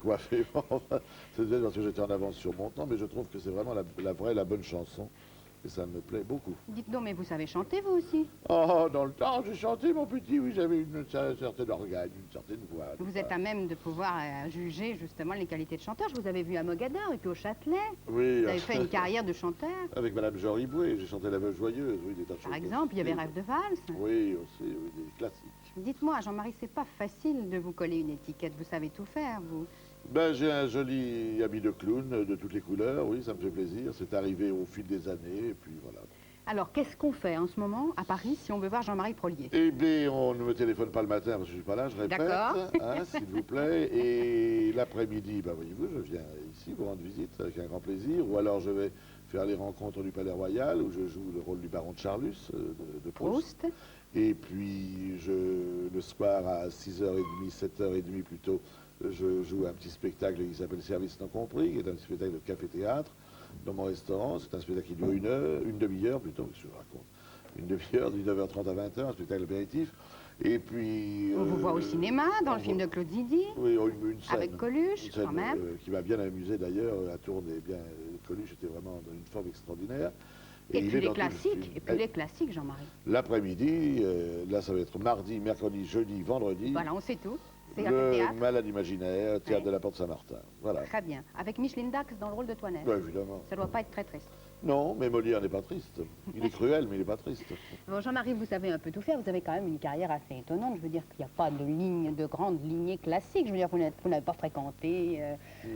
coiffé. C'est peut-être parce que j'étais en avance sur mon temps, mais je trouve que c'est vraiment la bonne chanson. Et ça me plaît beaucoup. Dites donc, mais vous savez chanter vous aussi? Oh, dans le temps, j'ai chanté, mon petit, oui, j'avais une certaine organe, une certaine voix. Vous êtes à même de pouvoir juger justement les qualités de chanteur. Je vous avais vu à Mogador et puis au Châtelet. Oui. Vous avez fait une carrière de chanteur. Avec Madame Jean Ribouet, j'ai chanté La Veuve Joyeuse, oui, des tas de choses. Par exemple, il y avait Rêve de valse. Oui, aussi, oui, des classiques. Dites-moi, Jean-Marie, c'est pas facile de vous coller une étiquette. Vous savez tout faire, vous. Ben, j'ai un joli habit de clown de toutes les couleurs, oui, ça me fait plaisir. C'est arrivé au fil des années, et puis voilà. Alors, qu'est-ce qu'on fait en ce moment à Paris si on veut voir Jean-Marie Prolier? Eh bien, on ne me téléphone pas le matin parce que je ne suis pas là, je répète, hein, s'il vous plaît. Et l'après-midi, ben, voyez-vous, je viens ici vous rendre visite avec un grand plaisir. Ou alors je vais faire les rencontres du Palais Royal où je joue le rôle du baron de Charlus, de Proust. Et puis, le soir à 6h30, 7h30 plutôt, je joue un petit spectacle qui s'appelle Service non compris, qui est un spectacle de café-théâtre dans mon restaurant. C'est un spectacle qui dure une demi-heure plutôt, que je raconte. Une demi-heure, 19h30 à 20h, un spectacle apéritif. Et puis... On vous voit au cinéma, dans le film de Claude Zidi. Oui, une scène. Avec Coluche, une scène, quand même. Qui m'a bien amusé d'ailleurs, à tourner. Bien, Coluche était vraiment dans une forme extraordinaire. Et puis les classiques, les classiques, Jean-Marie. L'après-midi, là ça va être mardi, mercredi, jeudi, vendredi. Voilà, on sait tout. Le Malade imaginaire, théâtre de la Porte Saint-Martin. Voilà. Très bien. Avec Micheline Dax dans le rôle de Toinette. Oui, évidemment. Ça doit pas être très triste. Non, mais Molière n'est pas triste. Il est cruel, mais il n'est pas triste. Bon, Jean-Marie, vous savez un peu tout faire. Vous avez quand même une carrière assez étonnante. Je veux dire qu'il n'y a pas de grande lignée classique. Je veux dire, vous n'avez pas fréquenté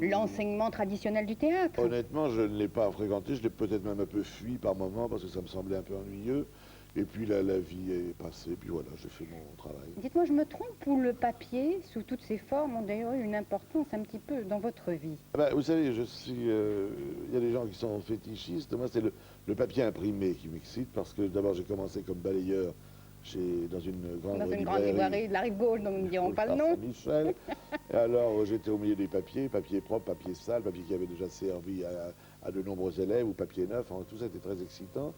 l'enseignement traditionnel du théâtre. Honnêtement, je ne l'ai pas fréquenté. Je l'ai peut-être même un peu fui par moments parce que ça me semblait un peu ennuyeux. Et puis la vie est passée, puis voilà, j'ai fait mon travail. Dites-moi, je me trompe ou le papier, sous toutes ses formes, ont d'ailleurs eu une importance un petit peu dans votre vie? Ah ben, vous savez, il y a des gens qui sont fétichistes. Moi, c'est le papier imprimé qui m'excite parce que d'abord, j'ai commencé comme balayeur dans une grande librairie de la rive gauche, dont nous ne dirons pas le nom. Michel. Et alors, j'étais au milieu des papiers, papier propre, papier sale, papier qui avait déjà servi à de nombreux élèves, ou papier neuf. Tout ça était très excitant.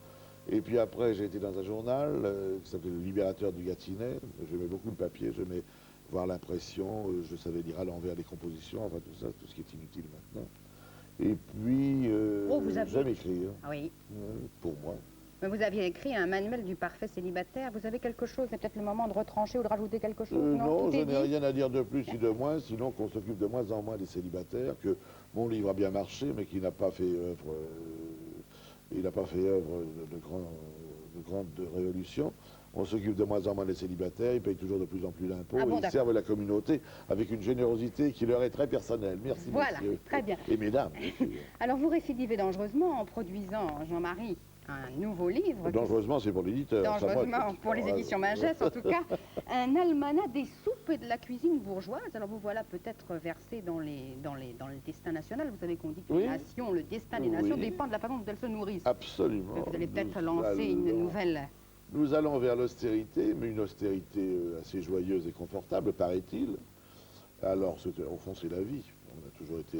Et puis après, j'ai été dans un journal qui s'appelait Le Libérateur du Gâtinais. J'aimais beaucoup le papier, j'aimais voir l'impression, je savais lire à l'envers les compositions, enfin tout ça, tout ce qui est inutile maintenant. Et puis, j'aime écrire. Oui. Pour moi. Mais vous aviez écrit un manuel du parfait célibataire. Vous avez quelque chose, c'est peut-être le moment de retrancher ou de rajouter quelque chose? Non, je n'ai rien à dire de plus ni de moins, sinon qu'on s'occupe de moins en moins des célibataires, que mon livre a bien marché, mais qu'il n'a pas fait œuvre... Il n'a pas fait œuvre de grande révolution. On s'occupe de moins en moins des célibataires, ils payent toujours de plus en plus d'impôts, ils servent la communauté avec une générosité qui leur est très personnelle. Merci, voilà, messieurs. Très bien. Et mesdames. Alors vous récidivez dangereusement en produisant, Jean-Marie, un nouveau livre. Dangereusement, c'est pour l'éditeur. Dangereusement, pour les éditions Magès, en tout cas, un almanach des soupes et de la cuisine bourgeoise. Alors vous voilà peut-être versé dans le destin national. Vous savez qu'on dit que les nations, le destin des nations dépend de la façon dont elles se nourrissent. Absolument. Vous allez peut-être lancer une nouvelle... Nous allons vers l'austérité, mais une austérité assez joyeuse et confortable, paraît-il. Alors, au fond, c'est la vie. On a toujours été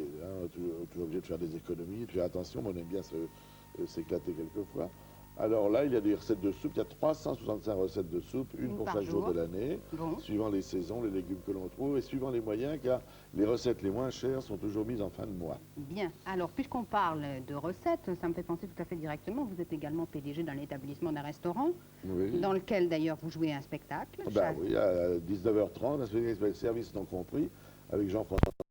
toujours obligé de faire des économies, de faire attention, mais on aime bien s'éclater quelquefois. Alors là, il y a des recettes de soupe. Il y a 365 recettes de soupe, une pour chaque jour de l'année, suivant les saisons, les légumes que l'on trouve et suivant les moyens, car les recettes les moins chères sont toujours mises en fin de mois. Bien. Alors, puisqu'on parle de recettes, ça me fait penser tout à fait directement. Vous êtes également PDG d'un établissement d'un restaurant, dans lequel d'ailleurs vous jouez un spectacle. Oui, à 19h30, un spectacle Service non compris, avec Jean-François